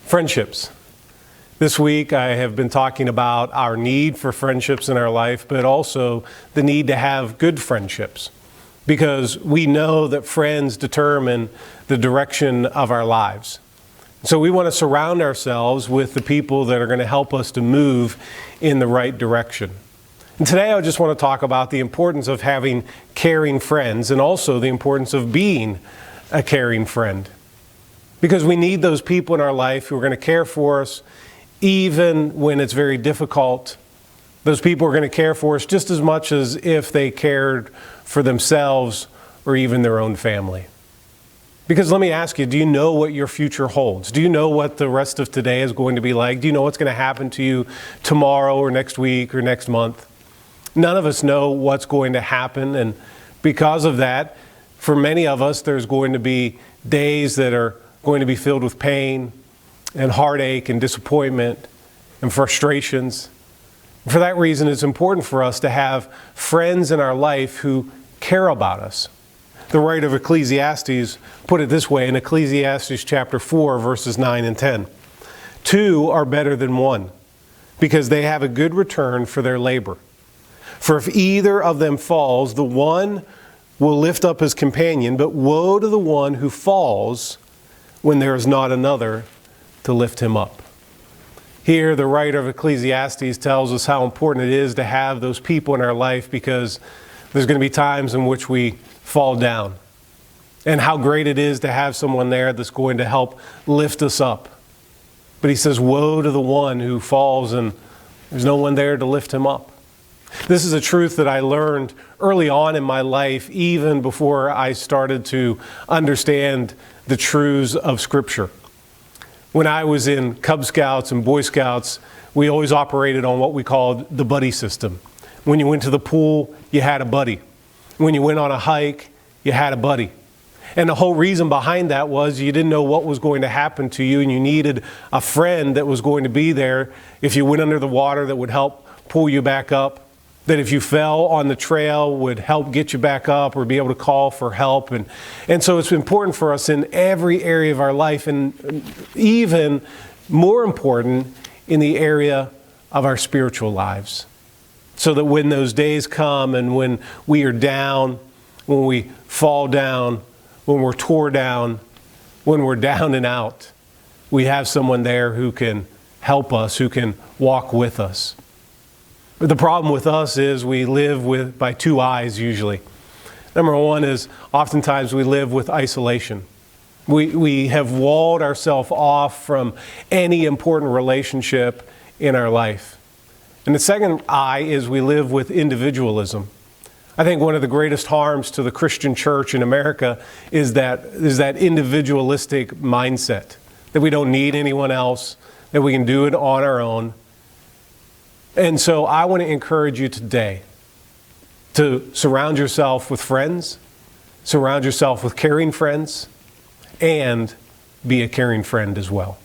Friendships. This week I have been talking about our need for friendships in our life, but also the need to have good friendships, because we know that friends determine the direction of our lives. So we want to surround ourselves with the people that are going to help us to move in the right direction. And today I just want to talk about the importance of having caring friends and also the importance of being a caring friend. Because we need those people in our life who are going to care for us even when it's very difficult. Those people are going to care for us just as much as if they cared for themselves or even their own family. Because let me ask you, do you know what your future holds? Do you know what the rest of today is going to be like? Do you know what's going to happen to you tomorrow or next week or next month? None of us know what's going to happen, and because of that, for many of us, there's going to be days that are going to be filled with pain and heartache and disappointment and frustrations. For that reason, it's important for us to have friends in our life who care about us. The writer of Ecclesiastes put it this way in Ecclesiastes chapter 4, verses 9 and 10. Two are better than one, because they have a good return for their labor. For if either of them falls, the one will lift up his companion, but woe to the one who falls when there is not another to lift him up. Here, the writer of Ecclesiastes tells us how important it is to have those people in our life, because there's going to be times in which we fall down, and how great it is to have someone there that's going to help lift us up. But he says, woe to the one who falls and there's no one there to lift him up. This is a truth that I learned early on in my life, even before I started to understand the truths of Scripture. When I was in Cub Scouts and Boy Scouts, we always operated on what we called the buddy system. When you went to the pool, you had a buddy. When you went on a hike, you had a buddy. And the whole reason behind that was you didn't know what was going to happen to you, and you needed a friend that was going to be there if you went under the water, that would help pull you back up, that if you fell on the trail would help get you back up or be able to call for help. And so it's important for us in every area of our life, and even more important in the area of our spiritual lives. So that when those days come and when we are down, when we fall down, when we're tore down, when we're down and out, we have someone there who can help us, who can walk with us. But the problem with us is we live by two eyes usually. Number one is oftentimes we live with isolation. We have walled ourselves off from any important relationship in our life. And the second eye is we live with individualism. I think one of the greatest harms to the Christian church in America is that individualistic mindset, that we don't need anyone else, that we can do it on our own. And so I want to encourage you today to surround yourself with friends, surround yourself with caring friends, and be a caring friend as well.